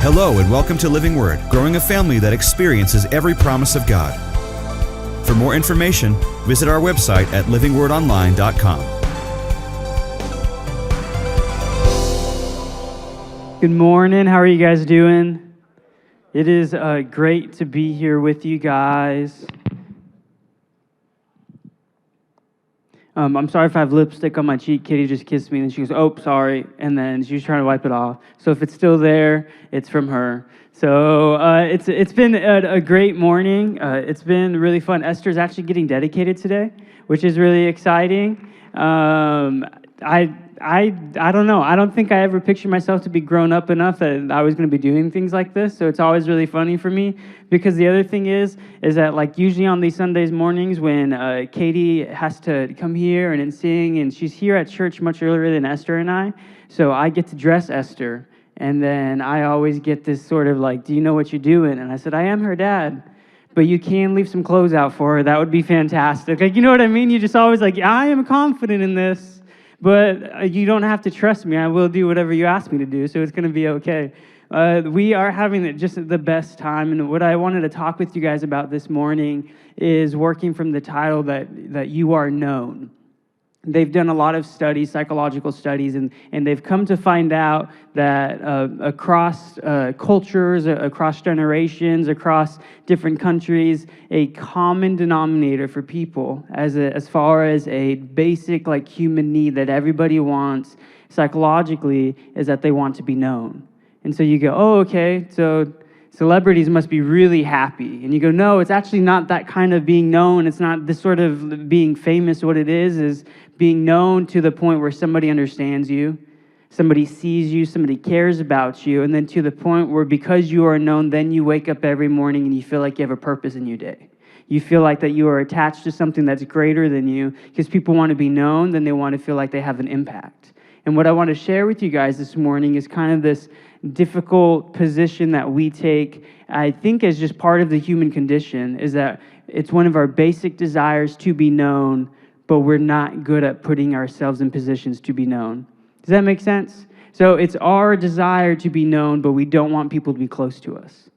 Hello and welcome to Living Word, growing a family that experiences every promise of God. For more information, visit our website at livingwordonline.com. Good morning. How are you guys doing? It is great to be here with you guys. I'm sorry if I have lipstick on my cheek. Kitty just kissed me, and she goes, "Oh, sorry," and then she was trying to wipe it off. So if it's still there, it's from her. So it's been a great morning. It's been really fun. Esther's actually getting dedicated today, which is really exciting. I don't know. I don't think I ever pictured myself to be grown up enough that I was going to be doing things like this. So it's always really funny for me, because the other thing is that like usually on these Sundays mornings when Katie has to come here and sing, and she's here at church much earlier than Esther and I, so I get to dress Esther, and then I always get this sort of like, "Do you know what you're doing?" And I said, "I am her dad, but you can leave some clothes out for her. That would be fantastic." Like, you know what I mean? You just always like, "I am confident in this, but you don't have to trust me. I will do whatever you ask me to do, so it's going to be okay." We are having just the best time, and what I wanted to talk with you guys about this morning is working from the title that you are known. They've done a lot of studies, psychological studies, and they've come to find out that across cultures, across generations, across different countries, a common denominator for people as far as a basic like human need that everybody wants psychologically is that they want to be known. And so you go, "Oh, okay, so celebrities must be really happy." And you go, "No, it's actually not that kind of being known. It's not this sort of being famous. What it is being known to the point where somebody understands you, somebody sees you, somebody cares about you, and then to the point where because you are known, then you wake up every morning and you feel like you have a purpose in your day. You feel like that you are attached to something that's greater than you, because people want to be known, then they want to feel like they have an impact." And what I want to share with you guys this morning is kind of this difficult position that we take, I think, as just part of the human condition, is that it's one of our basic desires to be known, but we're not good at putting ourselves in positions to be known. Does that make sense? So it's our desire to be known, but we don't want people to be close to us.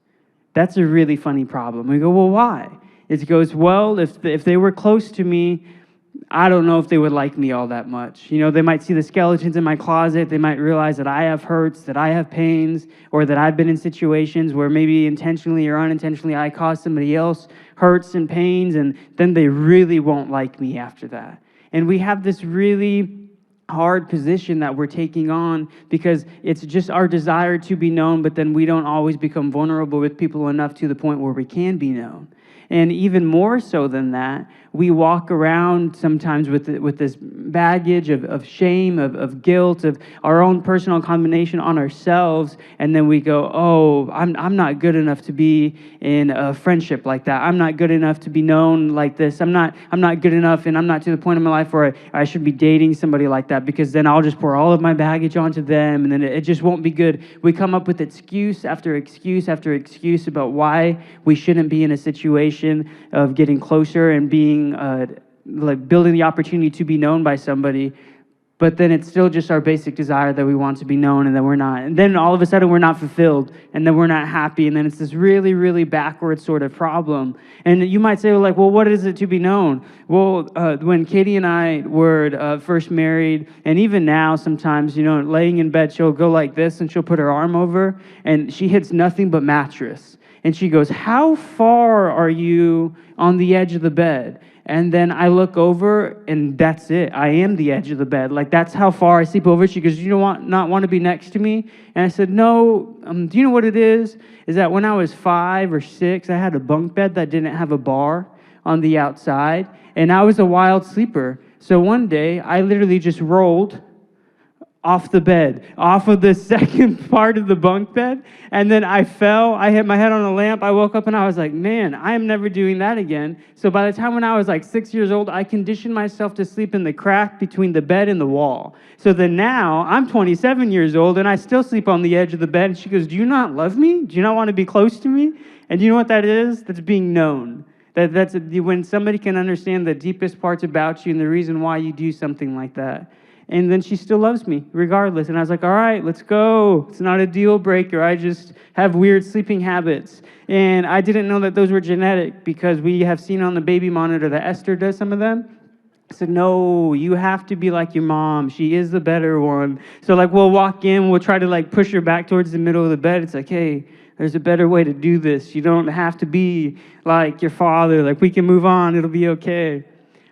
That's a really funny problem. We go, "Well, why?" It goes, "Well, if they were close to me, I don't know if they would like me all that much. You know, they might see the skeletons in my closet. They might realize that I have hurts, that I have pains, or that I've been in situations where maybe intentionally or unintentionally I caused somebody else hurts and pains, and then they really won't like me after that." And we have this really hard position that we're taking on because it's just our desire to be known, but then we don't always become vulnerable with people enough to the point where we can be known. And even more so than that, we walk around sometimes with this baggage of shame, of guilt, of our own personal condemnation on ourselves, and then we go, "Oh, I'm not good enough to be in a friendship like that. I'm not good enough to be known like this. I'm not good enough, and I'm not to the point in my life where I should be dating somebody like that, because then I'll just pour all of my baggage onto them, and then it just won't be good." We come up with excuse after excuse after excuse about why we shouldn't be in a situation of getting closer and being like building the opportunity to be known by somebody, but then it's still just our basic desire that we want to be known, and then we're not. And then all of a sudden we're not fulfilled, and then we're not happy, and then it's this really, really backwards sort of problem. And you might say, like, "Well, what is it to be known?" Well, when Katie and I were first married, and even now sometimes, you know, laying in bed, she'll go like this, and she'll put her arm over, and she hits nothing but mattress. And she goes, "How far are you on the edge of the bed?" And then I look over, and that's it. I am the edge of the bed. Like, that's how far I sleep over. She goes, "Do you not want to be next to me?" And I said, "No. Do you know what it is? Is that when I was 5 or 6, I had a bunk bed that didn't have a bar on the outside, and I was a wild sleeper. So one day, I literally just rolled off the bed, off of the second part of the bunk bed, and then I fell. I hit my head on a lamp. I woke up and I was like, "Man, I am never doing that again." So by the time when I was like 6 years old, I conditioned myself to sleep in the crack between the bed and the wall. So then now I'm 27 years old and I still sleep on the edge of the bed. And she goes, "Do you not love me? Do you not want to be close to me?" And you know what that is? That's being known. That's when somebody can understand the deepest parts about you and the reason why you do something like that. And then she still loves me regardless. And I was like, all right, let's go. It's not a deal breaker. I just have weird sleeping habits. And I didn't know that those were genetic because we have seen on the baby monitor that Esther does some of them. I said, no, you have to be like your mom. She is the better one. So like we'll walk in, we'll try to like push her back towards the middle of the bed. It's like, hey, there's a better way to do this. You don't have to be like your father. Like we can move on. It'll be okay.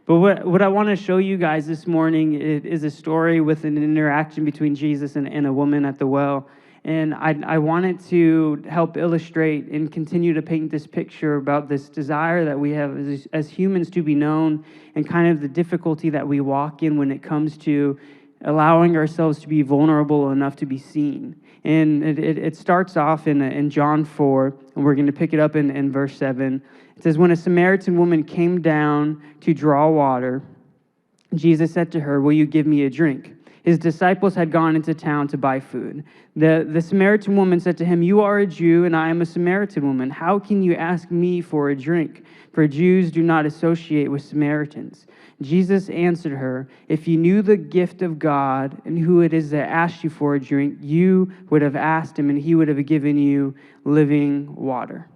But what I want to show you guys this morning is a story with an interaction between Jesus and a woman at the well. And I wanted to help illustrate and continue to paint this picture about this desire that we have as humans to be known and kind of the difficulty that we walk in when it comes to allowing ourselves to be vulnerable enough to be seen. And it starts off in John 4, and we're going to pick it up in verse 7. It says, when a Samaritan woman came down to draw water, Jesus said to her, will you give me a drink? His disciples had gone into town to buy food. The Samaritan woman said to him, you are a Jew, and I am a Samaritan woman. How can you ask me for a drink? For Jews do not associate with Samaritans. Jesus answered her, if you knew the gift of God and who it is that asked you for a drink, you would have asked him, and he would have given you living water.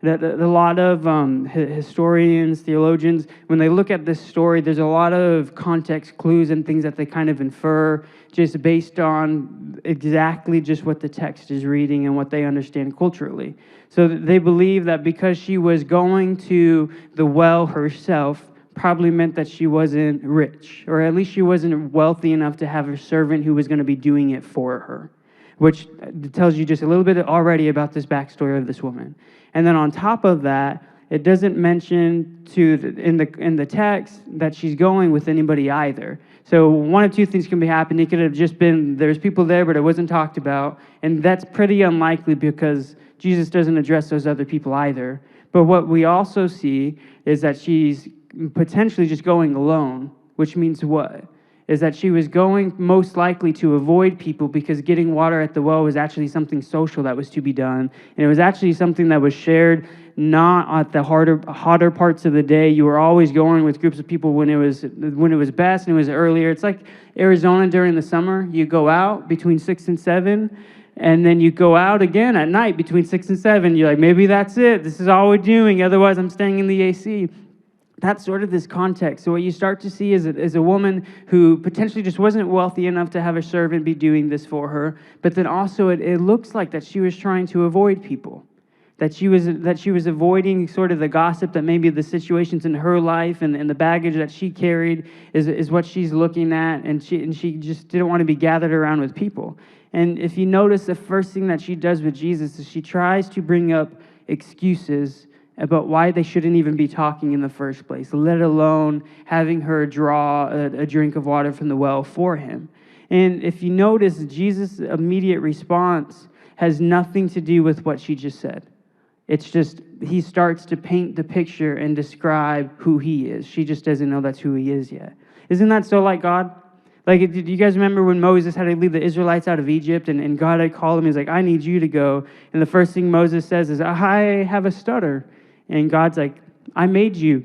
A lot of historians, theologians, when they look at this story, there's a lot of context clues and things that they kind of infer just based on exactly just what the text is reading and what they understand culturally. So they believe that because she was going to the well herself, probably meant that she wasn't rich, or at least she wasn't wealthy enough to have a servant who was going to be doing it for her, which tells you just a little bit already about this backstory of this woman. And then on top of that, it doesn't mention in the text that she's going with anybody either. So one of two things can be happening. It could have just been there's people there, but it wasn't talked about. And that's pretty unlikely because Jesus doesn't address those other people either. But what we also see is that she's potentially just going alone, which means what? Is that she was going most likely to avoid people because getting water at the well was actually something social that was to be done. And it was actually something that was shared not at the hotter parts of the day. You were always going with groups of people when it was best and it was earlier. It's like Arizona during the summer. You go out between 6 and 7, and then you go out again at night between 6 and 7. You're like, maybe that's it. This is all we're doing. Otherwise, I'm staying in the AC. That's sort of this context. So what you start to see is a woman who potentially just wasn't wealthy enough to have a servant be doing this for her, but then also it looks like that she was trying to avoid people, that she was avoiding sort of the gossip that maybe the situations in her life and the baggage that she carried is what she's looking at, and she just didn't want to be gathered around with people. And if you notice, the first thing that she does with Jesus is she tries to bring up excuses about why they shouldn't even be talking in the first place, let alone having her draw a drink of water from the well for him. And if you notice, Jesus' immediate response has nothing to do with what she just said. It's just, he starts to paint the picture and describe who he is. She just doesn't know that's who he is yet. Isn't that so like God? Like, do you guys remember when Moses had to lead the Israelites out of Egypt and God had called him? He's like, I need you to go. And the first thing Moses says is, I have a stutter. And God's like, I made you,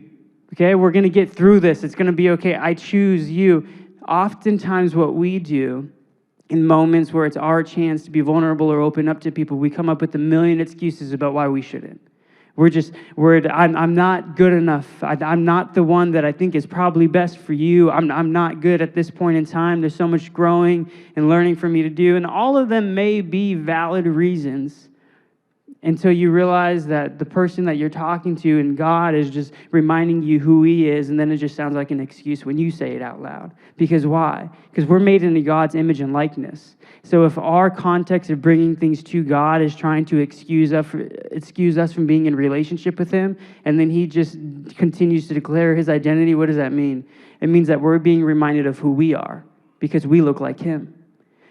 okay? We're going to get through this. It's going to be okay. I choose you. Oftentimes what we do in moments where it's our chance to be vulnerable or open up to people, we come up with a million excuses about why we shouldn't. I'm not good enough. I'm not the one that I think is probably best for you. I'm not good at this point in time. There's so much growing and learning for me to do. And all of them may be valid reasons until you realize that the person that you're talking to and God is just reminding you who he is, and then it just sounds like an excuse when you say it out loud. Because why? Because we're made into God's image and likeness. So if our context of bringing things to God is trying to excuse us from being in relationship with him, and then he just continues to declare his identity, what does that mean? It means that we're being reminded of who we are because we look like him.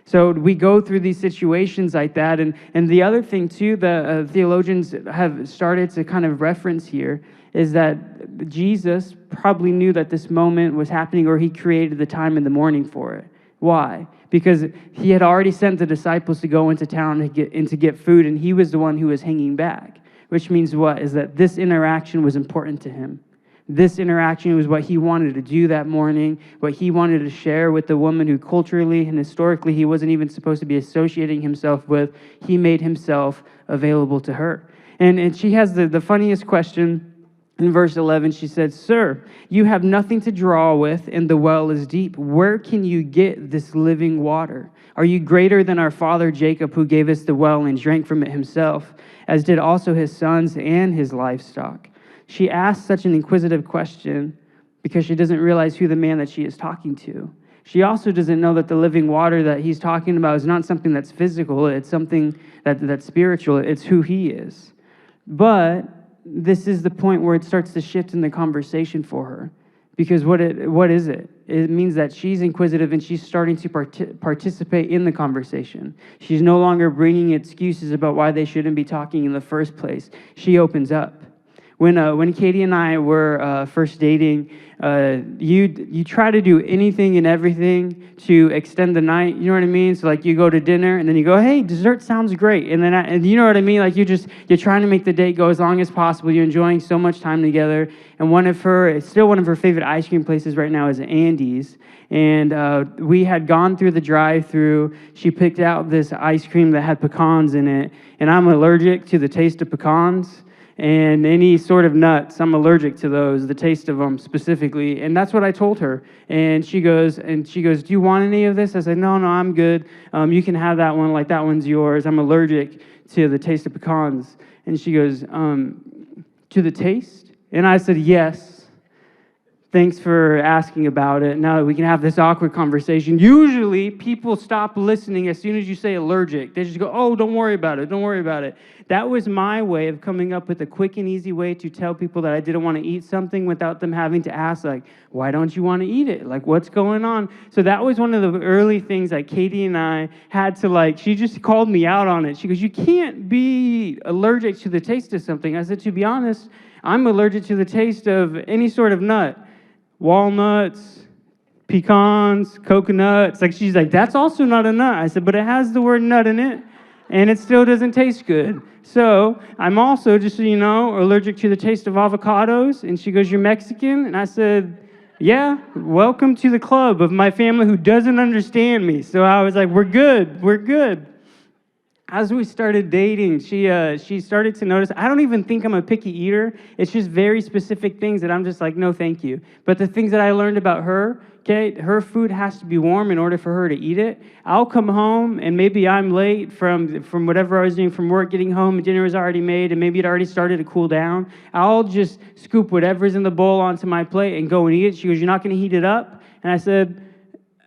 So we go through these situations like that. And the other thing, too, the theologians have started to kind of reference here is that Jesus probably knew that this moment was happening, or he created the time in the morning for it. Why? Because he had already sent the disciples to go into town to get food, and he was the one who was hanging back, which means what? Is that this interaction was important to him. This interaction was what he wanted to do that morning, what he wanted to share with the woman who culturally and historically he wasn't even supposed to be associating himself with. He made himself available to her. And she has the funniest question. In verse 11, she said, "Sir, you have nothing to draw with, and the well is deep. Where can you get this living water? Are you greater than our father Jacob, who gave us the well and drank from it himself, as did also his sons and his livestock?" She asks such an inquisitive question because she doesn't realize who the man that she is talking to. She also doesn't know that the living water that he's talking about is not something that's physical. It's something that's spiritual. It's who he is. But this is the point where it starts to shift in the conversation for her. Because what is it? It means that she's inquisitive and she's starting to participate in the conversation. She's no longer bringing excuses about why they shouldn't be talking in the first place. She opens up. When Katie and I were first dating, you try to do anything and everything to extend the night. You know what I mean? So like you go to dinner and then you go, "Hey, dessert sounds great," and then and you know what I mean? Like you're trying to make the date go as long as possible. You're enjoying so much time together. And one of her favorite ice cream places right now is Andy's. And we had gone through the drive-through. She picked out this ice cream that had pecans in it, and I'm allergic to the taste of pecans. And any sort of nuts, I'm allergic to those, the taste of them specifically. And that's what I told her. And she goes, "Do you want any of this?" I said, No, I'm good. You can have that one, like that one's yours. I'm allergic to the taste of pecans. And she goes, "To the taste?" And I said, "Yes. Thanks for asking about it. Now that we can have this awkward conversation." Usually, people stop listening as soon as you say allergic. They just go, "Oh, don't worry about it. Don't worry about it." That was my way of coming up with a quick and easy way to tell people that I didn't want to eat something without them having to ask, like, "Why don't you want to eat it? Like, what's going on?" So that was one of the early things that Katie and I had to, she just called me out on it. She goes, "You can't be allergic to the taste of something." I said, "To be honest, I'm allergic to the taste of any sort of nut. Walnuts, pecans, coconuts." She's like, "That's also not a nut." I said, "But it has the word nut in it, and it still doesn't taste good. So I'm also, just so you know, allergic to the taste of avocados." And she goes, "You're Mexican?" And I said, "Yeah, welcome to the club of my family who doesn't understand me." So I was like, we're good. As we started dating, she started to notice, I don't even think I'm a picky eater. It's just very specific things that I'm just like, no, thank you. But the things that I learned about her, okay, her food has to be warm in order for her to eat it. I'll come home and maybe I'm late from whatever I was doing from work, getting home, and dinner was already made, and maybe it already started to cool down. I'll just scoop whatever's in the bowl onto my plate and go and eat it. She goes, "You're not going to heat it up?" And I said,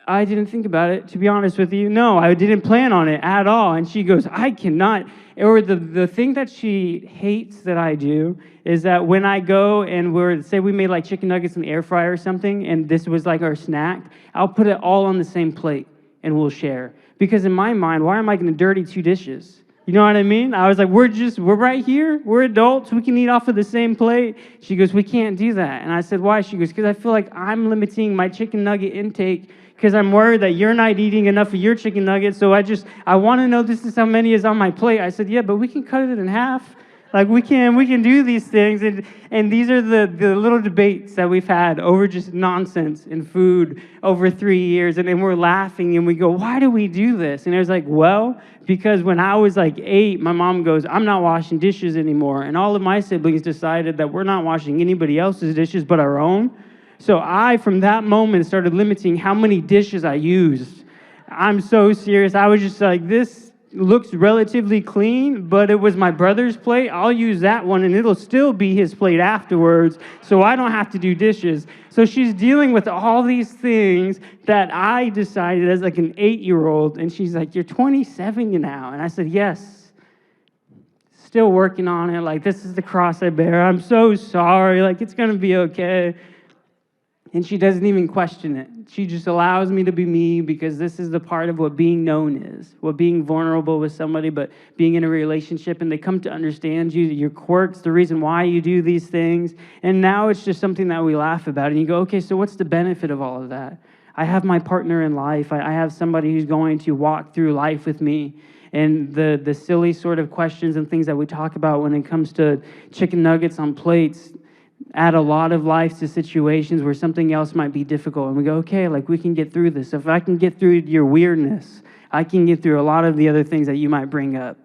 "I didn't think about it, to be honest with you. No, I didn't plan on it at all." And she goes, "I cannot." Or the thing that she hates that I do is that when I go and say we made chicken nuggets in the air fryer or something, and this was our snack, I'll put it all on the same plate and we'll share. Because in my mind, why am I going to dirty two dishes? You know what I mean? I was like, we're right here. We're adults. We can eat off of the same plate. She goes, "We can't do that." And I said, "Why?" She goes, "Because I feel like I'm limiting my chicken nugget intake because I'm worried that you're not eating enough of your chicken nuggets. So I want to know this is how many is on my plate." I said, "Yeah, but we can cut it in half. We can do these things." And these are the little debates that we've had over just nonsense in food over 3 years. And we're laughing and we go, "Why do we do this?" And it was well, because when I was 8, my mom goes, "I'm not washing dishes anymore." And all of my siblings decided that we're not washing anybody else's dishes but our own. So I, from that moment, started limiting how many dishes I used. I'm so serious. I was just like, this looks relatively clean, but it was my brother's plate. I'll use that one, and it'll still be his plate afterwards, so I don't have to do dishes. So she's dealing with all these things that I decided as an 8-year-old, and she's like, "You're 27 now." And I said, "Yes. Still working on it. This is the cross I bear. I'm so sorry. It's going to be okay." And she doesn't even question it. She just allows me to be me because this is the part of what being known is, what being vulnerable with somebody, but being in a relationship, and they come to understand you, your quirks, the reason why you do these things. And now it's just something that we laugh about. And you go, okay, so what's the benefit of all of that? I have my partner in life. I have somebody who's going to walk through life with me. And the silly sort of questions and things that we talk about when it comes to chicken nuggets on plates, add a lot of life to situations where something else might be difficult. And we go, okay, like we can get through this. If I can get through your weirdness, I can get through a lot of the other things that you might bring up.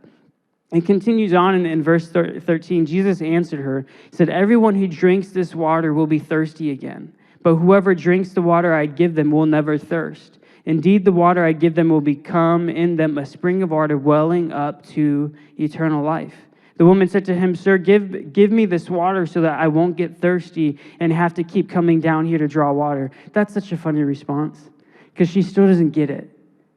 It continues on in verse 13. Jesus answered her, said, everyone who drinks this water will be thirsty again. But whoever drinks the water I give them will never thirst. Indeed, the water I give them will become in them a spring of water welling up to eternal life. The woman said to him, sir, give me this water so that I won't get thirsty and have to keep coming down here to draw water. That's such a funny response because she still doesn't get it.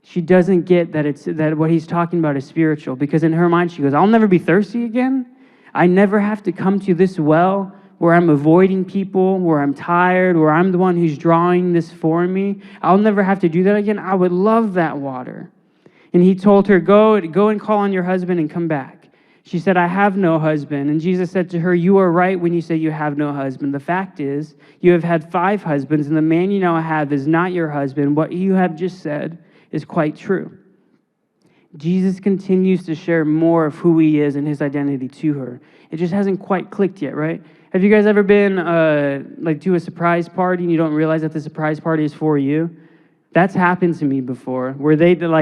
She doesn't get that what he's talking about is spiritual, because in her mind she goes, I'll never be thirsty again. I never have to come to this well where I'm avoiding people, where I'm tired, where I'm the one who's drawing this for me. I'll never have to do that again. I would love that water. And he told her, go and call on your husband and come back. She said, I have no husband. And Jesus said to her, you are right when you say you have no husband. The fact is, you have had 5 husbands, and the man you now have is not your husband. What you have just said is quite true. Jesus continues to share more of who he is and his identity to her. It just hasn't quite clicked yet, right? Have you guys ever been to a surprise party and you don't realize that the surprise party is for you? That's happened to me before, where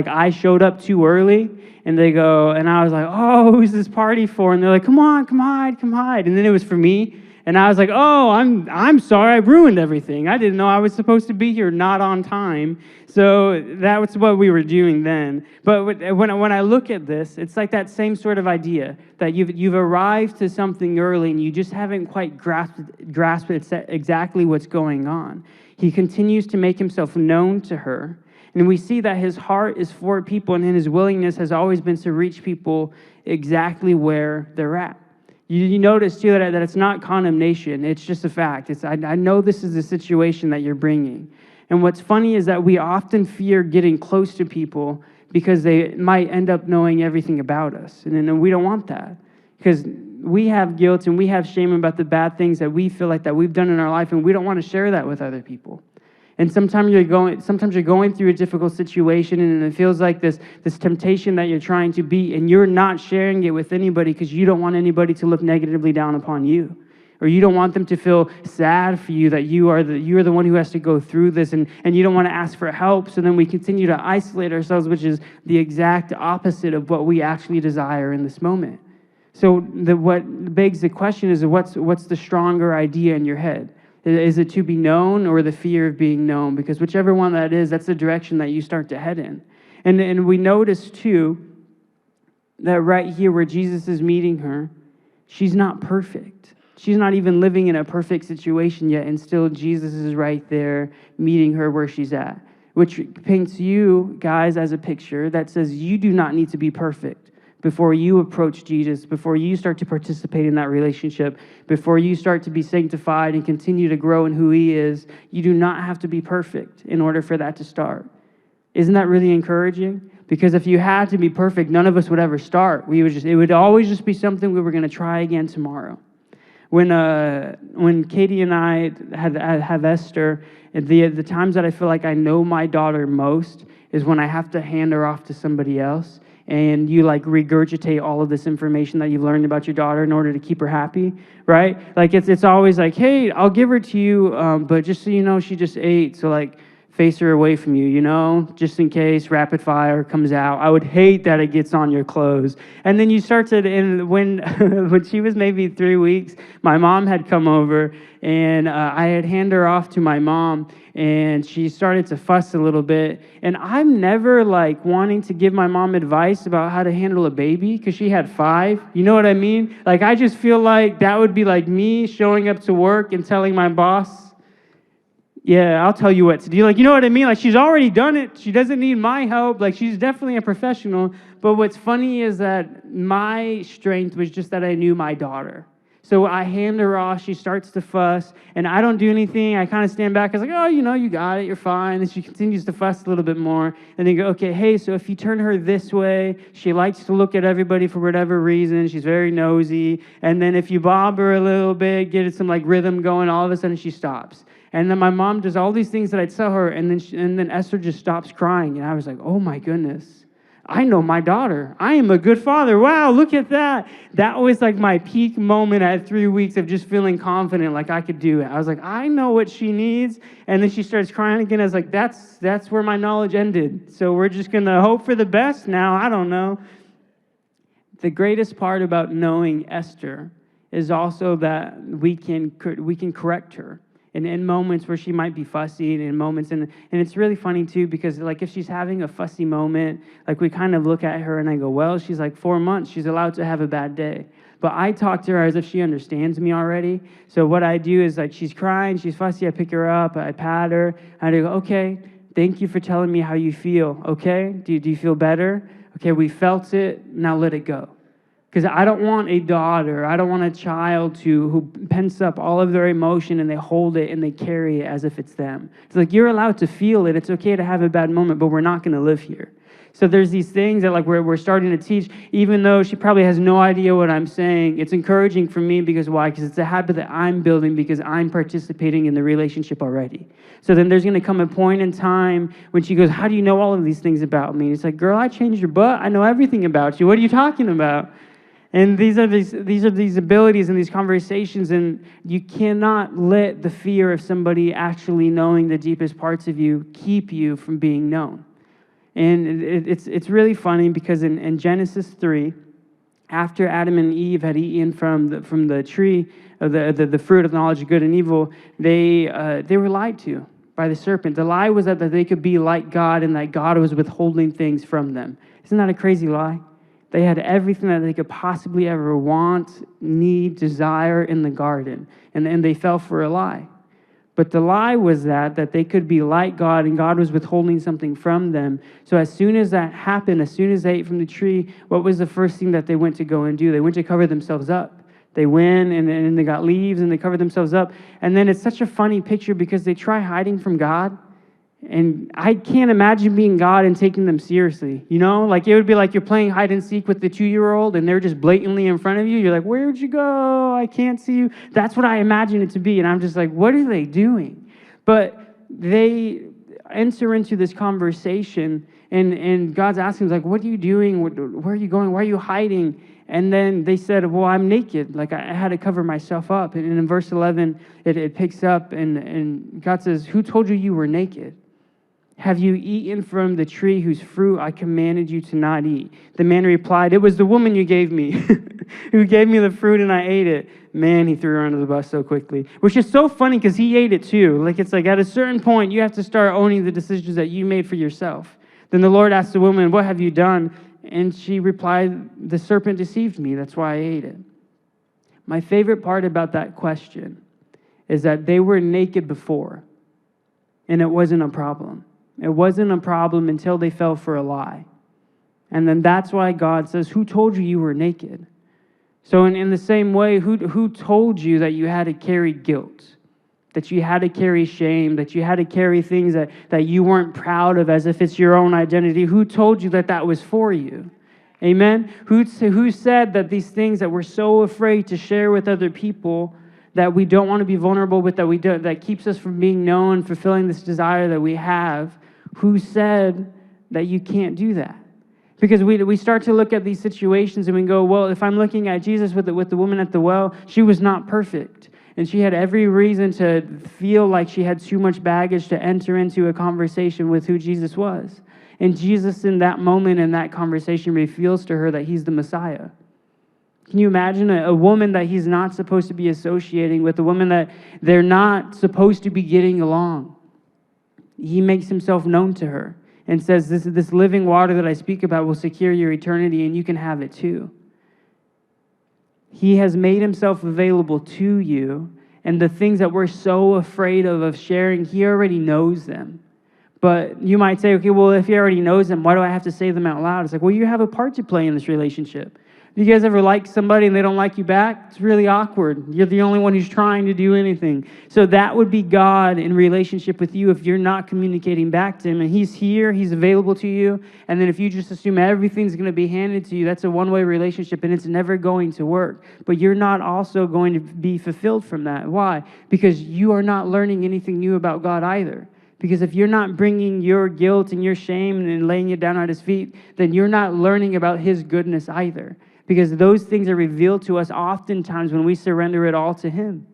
I showed up too early, and they go, and I was like, oh, who's this party for? And they're like, come on, come hide. And then it was for me, and I was like, oh, I'm sorry, I ruined everything. I didn't know I was supposed to be here, not on time. So that was what we were doing then. But when I look at this, it's like that same sort of idea, that you've arrived to something early, and you just haven't quite grasped exactly what's going on. He continues to make himself known to her. And we see that his heart is for people, and his willingness has always been to reach people exactly where they're at. You notice, too, that it's not condemnation. It's just a fact. I know this is the situation that you're bringing. And what's funny is that we often fear getting close to people because they might end up knowing everything about us. And we don't want that, because we have guilt and we have shame about the bad things that we feel like that we've done in our life, and we don't want to share that with other people. And sometimes you're going through a difficult situation, and it feels like this temptation that you're trying to beat, and you're not sharing it with anybody because you don't want anybody to look negatively down upon you, or you don't want them to feel sad for you that you're the one who has to go through this, and you don't want to ask for help. So then we continue to isolate ourselves, which is the exact opposite of what we actually desire in this moment. So what begs the question is, what's the stronger idea in your head? Is it to be known or the fear of being known? Because whichever one that is, that's the direction that you start to head in. And we notice, too, that right here where Jesus is meeting her, she's not perfect. She's not even living in a perfect situation yet, and still Jesus is right there meeting her where she's at, which paints you guys as a picture that says you do not need to be perfect before you approach Jesus, before you start to participate in that relationship, before you start to be sanctified and continue to grow in who he is. You do not have to be perfect in order for that to start. Isn't that really encouraging? Because if you had to be perfect, none of us would ever start. It would always just be something we were going to try again tomorrow. When Katie and I have Esther, the times that I feel like I know my daughter most is when I have to hand her off to somebody else, and you regurgitate all of this information that you've learned about your daughter in order to keep her happy, right? It's always like, hey, I'll give her to you, but just so you know, she just ate, so face her away from you, just in case rapid fire comes out. I would hate that it gets on your clothes. And then you start to, and when she was maybe 3 weeks, my mom had come over, and I had handed her off to my mom, and she started to fuss a little bit. And I'm never wanting to give my mom advice about how to handle a baby, because she had 5. You know what I mean? I just feel like that would be like me showing up to work and telling my boss, yeah, I'll tell you what to do. You know what I mean? She's already done it. She doesn't need my help. She's definitely a professional. But what's funny is that my strength was just that I knew my daughter. So I hand her off. She starts to fuss, and I don't do anything. I kind of stand back. I was like, oh, you got it. You're fine. And she continues to fuss a little bit more. And they go, okay, hey, so if you turn her this way, she likes to look at everybody for whatever reason. She's very nosy. And then if you bob her a little bit, get some rhythm going, all of a sudden she stops. And then my mom does all these things that I tell her, and then Esther just stops crying. And I was like, oh my goodness. I know my daughter. I am a good father. Wow, look at that. That was like my peak moment at 3 weeks of just feeling confident like I could do it. I was like, I know what she needs. And then she starts crying again. I was like, that's where my knowledge ended. So we're just going to hope for the best now. I don't know. The greatest part about knowing Esther is also that we can correct her. And in moments where she might be fussy, and in moments, and it's really funny too, because like if she's having a fussy moment, like we kind of look at her and I go, well, she's like 4 months, she's allowed to have a bad day. But I talk to her as if she understands me already. So what I do is like she's crying, she's fussy, I pick her up, I pat her, and I go, okay, thank you for telling me how you feel, okay? Do you feel better? Okay, we felt it, now let it go. Because I don't want a daughter, I don't want a child who pents up all of their emotion and they hold it and they carry it as if it's them. It's like, you're allowed to feel it. It's okay to have a bad moment, but we're not going to live here. So there's these things that like we're starting to teach, even though she probably has no idea what I'm saying. It's encouraging for me because why? Because it's a habit that I'm building because I'm participating in the relationship already. So then there's going to come a point in time when she goes, how do you know all of these things about me? It's like, girl, I changed your butt. I know everything about you. What are you talking about? And these are these abilities and these conversations, and you cannot let the fear of somebody actually knowing the deepest parts of you keep you from being known. And it's really funny because in Genesis 3, after Adam and Eve had eaten from the tree of the fruit of knowledge of good and evil, they were lied to by the serpent. The lie was that they could be like God and that God was withholding things from them. Isn't that a crazy lie? They had everything that they could possibly ever want, need, desire in the garden. And they fell for a lie. But the lie was that they could be like God and God was withholding something from them. So as soon as that happened, as soon as they ate from the tree, what was the first thing that they went to go and do? They went to cover themselves up. They went and they got leaves and they covered themselves up. And then it's such a funny picture because they try hiding from God. And I can't imagine being God and taking them seriously. You know, like it would be like you're playing hide and seek with the 2-year-old and they're just blatantly in front of you. You're like, where'd you go? I can't see you. That's what I imagine it to be. And I'm just like, what are they doing? But they enter into this conversation and God's asking, like, what are you doing? Where are you going? Why are you hiding? And then they said, well, I'm naked. Like, I had to cover myself up. And in verse 11, it picks up, and God says, who told you you were naked? Have you eaten from the tree whose fruit I commanded you to not eat? The man replied, it was the woman you gave me, who gave me the fruit, and I ate it. Man, he threw her under the bus so quickly, which is so funny because he ate it too. Like, it's like at a certain point, you have to start owning the decisions that you made for yourself. Then the Lord asked the woman, what have you done? And she replied, the serpent deceived me. That's why I ate it. My favorite part about that question is that they were naked before, and it wasn't a problem. It wasn't a problem until they fell for a lie. And then that's why God says, who told you you were naked? So in the same way, who told you that you had to carry guilt? That you had to carry shame? That you had to carry things that you weren't proud of as if it's your own identity? Who told you that was for you? Amen? Who said that these things that we're so afraid to share with other people, that we don't want to be vulnerable with, that keeps us from being known, fulfilling this desire that we have, who said that you can't do that? Because we start to look at these situations and we go, well, if I'm looking at Jesus with the woman at the well, she was not perfect. And she had every reason to feel like she had too much baggage to enter into a conversation with who Jesus was. And Jesus in that moment, in that conversation, reveals to her that he's the Messiah. Can you imagine a woman that he's not supposed to be associating with, a woman that they're not supposed to be getting along? He makes himself known to her and says, this living water that I speak about will secure your eternity, and you can have it too. He has made himself available to you, and the things that we're so afraid of sharing, he already knows them. But you might say, okay, well, if he already knows them, why do I have to say them out loud? It's like, well, you have a part to play in this relationship. If you guys ever like somebody and they don't like you back, it's really awkward. You're the only one who's trying to do anything. So that would be God in relationship with you if you're not communicating back to him. And he's here, he's available to you. And then if you just assume everything's going to be handed to you, that's a one-way relationship and it's never going to work. But you're not also going to be fulfilled from that. Why? Because you are not learning anything new about God either. Because if you're not bringing your guilt and your shame and laying it down at his feet, then you're not learning about his goodness either. Because those things are revealed to us oftentimes when we surrender it all to him.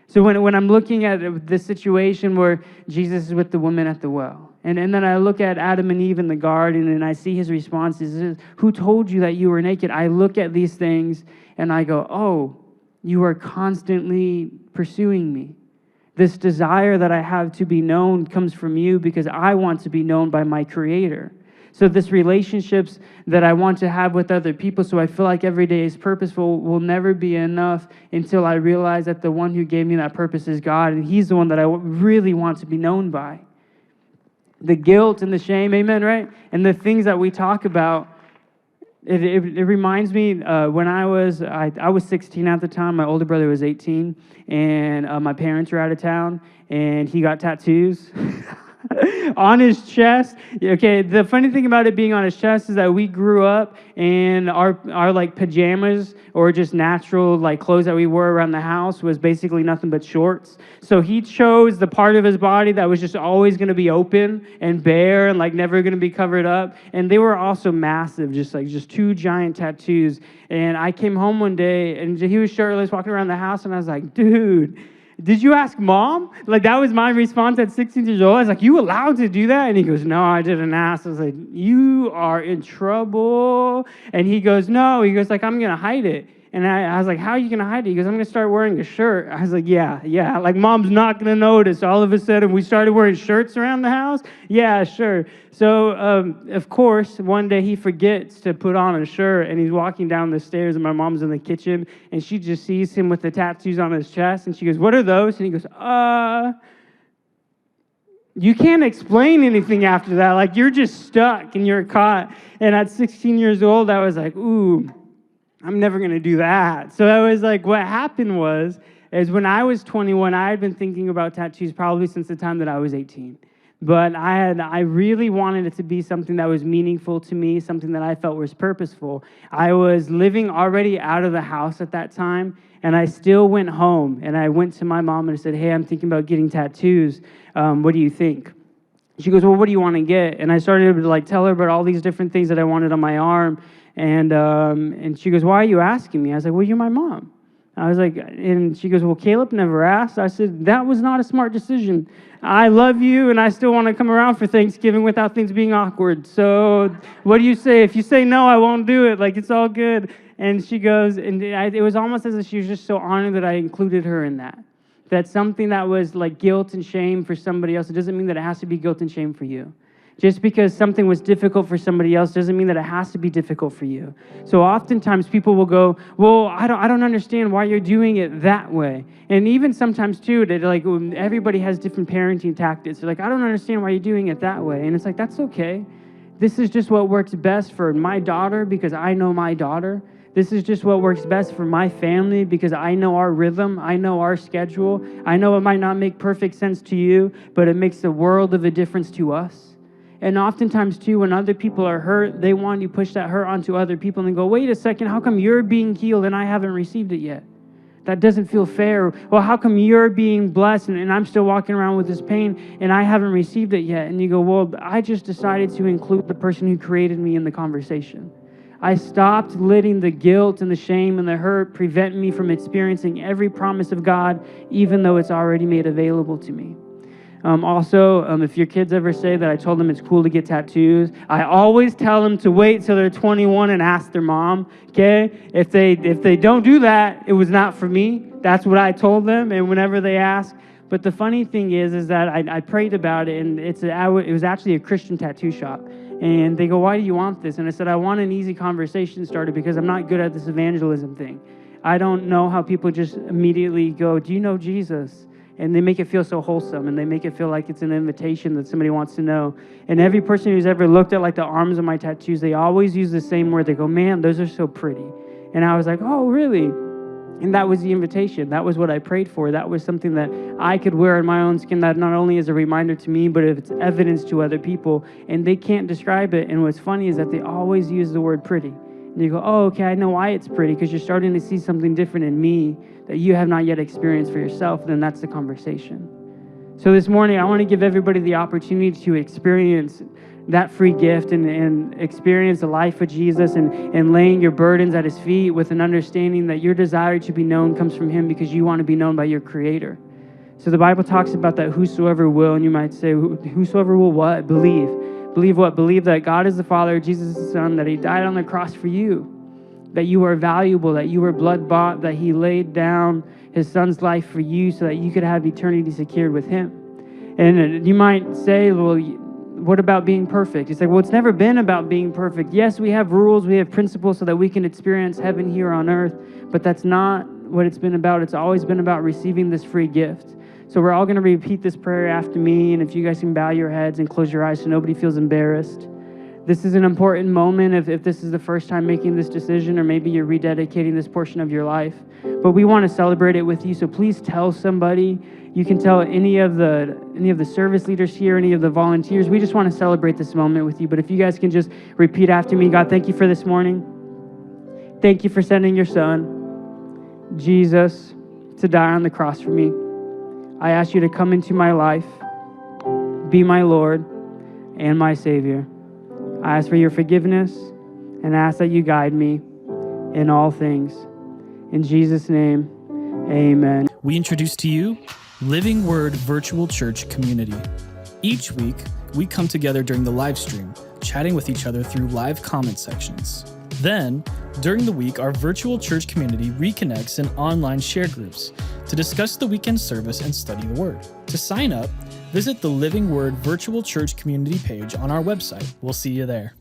So when I'm looking at the situation where Jesus is with the woman at the well, and then I look at Adam and Eve in the garden and I see his responses, who told you that you were naked? I look at these things and I go, oh, you are constantly pursuing me. This desire that I have to be known comes from you because I want to be known by my Creator. So this relationships that I want to have with other people, so I feel like every day is purposeful, will never be enough until I realize that the one who gave me that purpose is God, and he's the one that I really want to be known by. The guilt and the shame, amen, right? And the things that we talk about, it reminds me when I was 16 at the time. My older brother was 18, and my parents were out of town, and he got tattoos on his chest. Okay, the funny thing about it being on his chest is that we grew up and our like pajamas or just natural like clothes that we wore around the house was basically nothing but shorts. So he chose the part of his body that was just always going to be open and bare and like never going to be covered up. And they were also massive, just two giant tattoos. And I came home one day and he was shirtless walking around the house, and I was like, dude, did you ask mom? Like, that was my response at 16 years old. I was like, you allowed to do that? And he goes, no, I didn't ask. I was like, you are in trouble. And he goes, no. He goes, like, I'm going to hide it. And I was like, how are you going to hide it? He goes, I'm going to start wearing a shirt. I was like, yeah. Like, mom's not going to notice. All of a sudden, we started wearing shirts around the house. Yeah, sure. So, of course, one day he forgets to put on a shirt, and he's walking down the stairs, and my mom's in the kitchen, and she just sees him with the tattoos on his chest, and she goes, what are those? And he goes, you can't explain anything after that. Like, you're just stuck, and you're caught. And at 16 years old, I was like, ooh, I'm never going to do that. So I was like, what happened is when I was 21, I had been thinking about tattoos probably since the time that I was 18. But I really wanted it to be something that was meaningful to me, something that I felt was purposeful. I was living already out of the house at that time, and I still went home. And I went to my mom and I said, hey, I'm thinking about getting tattoos. What do you think? She goes, well, what do you want to get? And I started to like tell her about all these different things that I wanted on my arm. And she goes, why are you asking me? I was like, well, you're my mom. I was like, and she goes, well, Caleb never asked. I said, that was not a smart decision. I love you, and I still want to come around for Thanksgiving without things being awkward. So what do you say? If you say no, I won't do it. Like, it's all good. And she goes, and it was almost as if she was just so honored that I included her in that. That's something that was like guilt and shame for somebody else. It doesn't mean that it has to be guilt and shame for you. Just because something was difficult for somebody else doesn't mean that it has to be difficult for you. So oftentimes people will go, well, I don't understand why you're doing it that way. And even sometimes too, that like everybody has different parenting tactics. They're like, I don't understand why you're doing it that way. And it's like, that's okay. This is just what works best for my daughter because I know my daughter. This is just what works best for my family because I know our rhythm. I know our schedule. I know it might not make perfect sense to you, but it makes the world of a difference to us. And oftentimes, too, when other people are hurt, they want to push that hurt onto other people and go, wait a second, how come you're being healed and I haven't received it yet? That doesn't feel fair. Well, how come you're being blessed and I'm still walking around with this pain and I haven't received it yet? And you go, well, I just decided to include the person who created me in the conversation. I stopped letting the guilt and the shame and the hurt prevent me from experiencing every promise of God, even though it's already made available to me. Also, if your kids ever say that I told them it's cool to get tattoos, I always tell them to wait till they're 21 and ask their mom, okay? If they don't do that, it was not for me. That's what I told them, and whenever they ask. But the funny thing is that I prayed about it, and it was actually a Christian tattoo shop. And they go, why do you want this? And I said, I want an easy conversation started because I'm not good at this evangelism thing. I don't know how people just immediately go, do you know Jesus? And they make it feel so wholesome, and they make it feel like it's an invitation that somebody wants to know. And every person who's ever looked at like the arms of my tattoos, they always use the same word. They go, man, those are so pretty. And I was like, oh, really? And that was the invitation. That was what I prayed for. That was something that I could wear on my own skin that not only is a reminder to me, but it's evidence to other people. And they can't describe it. And what's funny is that they always use the word pretty. And you go, oh, okay, I know why it's pretty, because you're starting to see something different in me that you have not yet experienced for yourself. Then that's the conversation. So this morning, I want to give everybody the opportunity to experience that free gift and experience a life with Jesus and laying your burdens at his feet with an understanding that your desire to be known comes from him because you want to be known by your Creator. So the Bible talks about that whosoever will, and you might say, whosoever will what? Believe. Believe what? Believe that God is the Father, Jesus is the Son, that he died on the cross for you, that you are valuable, that you were blood bought, that he laid down his Son's life for you so that you could have eternity secured with him. And you might say, well, what about being perfect? You say, well, it's never been about being perfect. Yes, we have rules, we have principles so that we can experience heaven here on earth, but that's not what it's been about. It's always been about receiving this free gift. So we're all going to repeat this prayer after me, and if you guys can bow your heads and close your eyes so nobody feels embarrassed. This is an important moment if this is the first time making this decision, or maybe you're rededicating this portion of your life. But we want to celebrate it with you, so please tell somebody. You can tell any of the service leaders here, any of the volunteers. We just want to celebrate this moment with you. But if you guys can just repeat after me. God, thank you for this morning. Thank you for sending your Son, Jesus, to die on the cross for me. I ask you to come into my life, be my Lord and my Savior. I ask for your forgiveness and ask that you guide me in all things. In Jesus' name, amen. We introduce to you Living Word Virtual Church Community. Each week, we come together during the live stream, chatting with each other through live comment sections. Then, during the week, our virtual church community reconnects in online share groups to discuss the weekend service and study the Word. To sign up, visit the Living Word Virtual Church Community page on our website. We'll see you there.